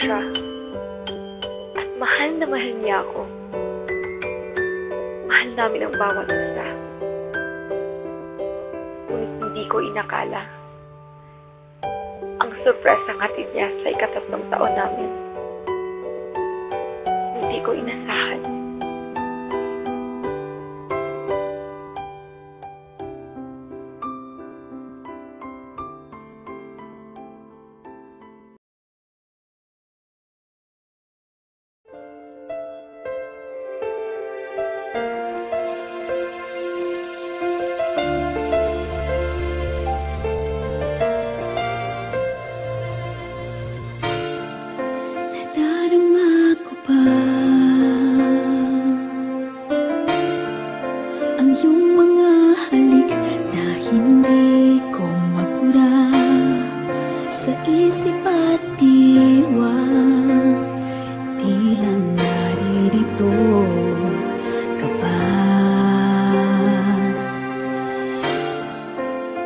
siya. At mahal na mahal niya ako. Mahal namin ang bawat isa. Ngunit hindi ko inakala ang sorpresang hatid niya sa ika-3 taon namin. Hindi ko inasahan.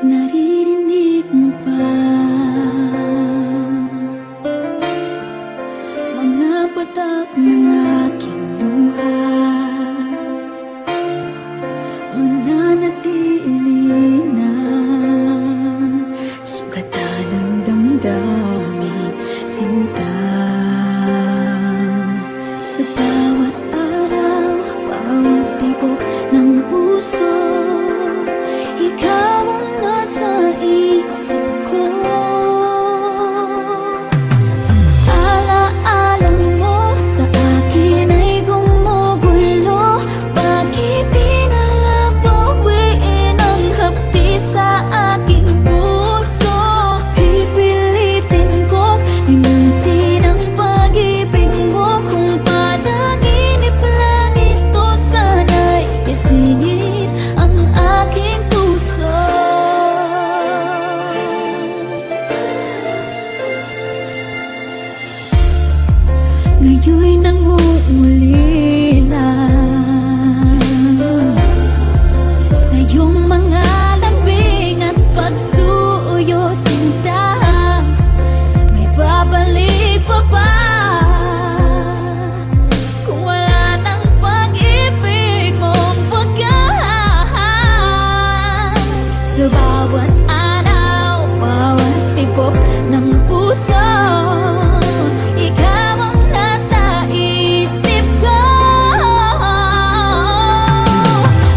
Naririnig mo ba mga patak ng aking luha? Mananatili ng sugatan ng damdamin, sinta. Sa bawat araw, bawat tibok ng puso, ikaw ang nasa isip ko. Alaala mo sa akin ay gumugulo. Bakit di na lang bawiin ang hapdi sa aking puso? Pipilitin kong limutin ang pag-ibig mo. Kung panaginip lang ito, sana'y gisingin ang aking puso. Ngayon'y nangungulila sa iyong mga lambing at pagsuyo, sinta. May babalik pa ba kung wala ng pag-ibig mong wagas? Sa bawat araw, bawat tibok ng puso, ikaw ang nasa isip ko.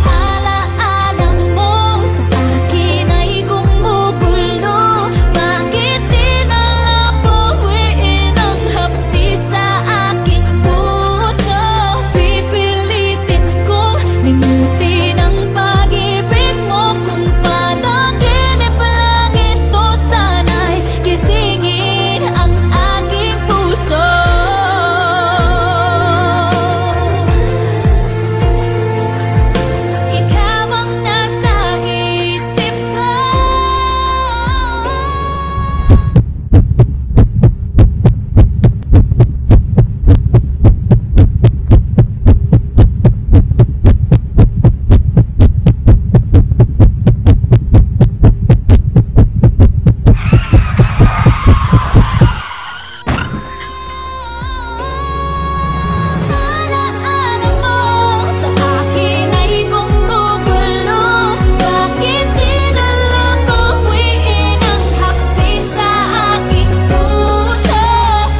Alaala mo sa akin ay gumugulo. Bakit di na lang bawiin ang hapdi sa aking puso? Pipilitin kong limutin ang pag-ibig mo. Kung panaginip lang ito, sana'y gisingin ang aking puso. Ikaw ang nasa isip ko. Alaala mo sa akin ay gumugulo. Bakit di na lang bawiin ang hapdi sa aking puso?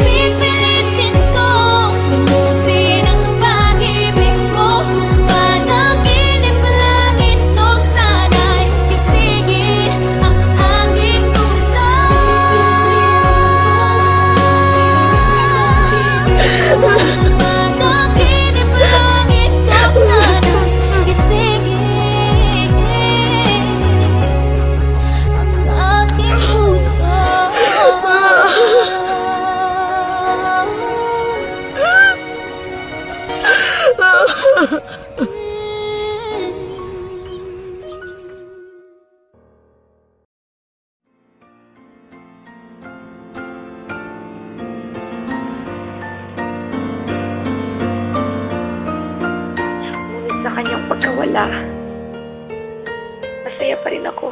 Pipilitin kong limutin ang pag-ibig mo. Kung panaginip lang ito, sana'y gisingin ang aking puso. Panaginip lang ito, sana'y gisingin ang aking puso. Ngunit sa kanyang pagkawala, masaya pa rin ako.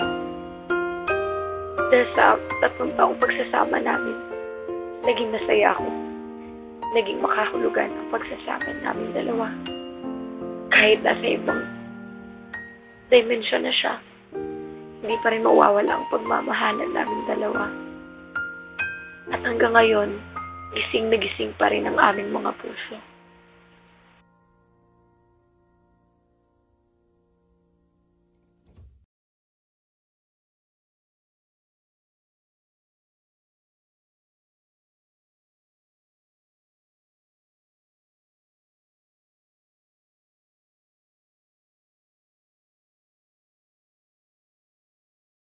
Dahil sa 3 taong pagsasama namin, naging masaya ako. naging makahulugan ang pagsasama namin dalawa. Kahit nasa ibang dimensyon na siya, hindi pa rin mawawala ang pagmamahalan namin dalawa. At hanggang ngayon, gising na gising pa rin ang aming mga puso.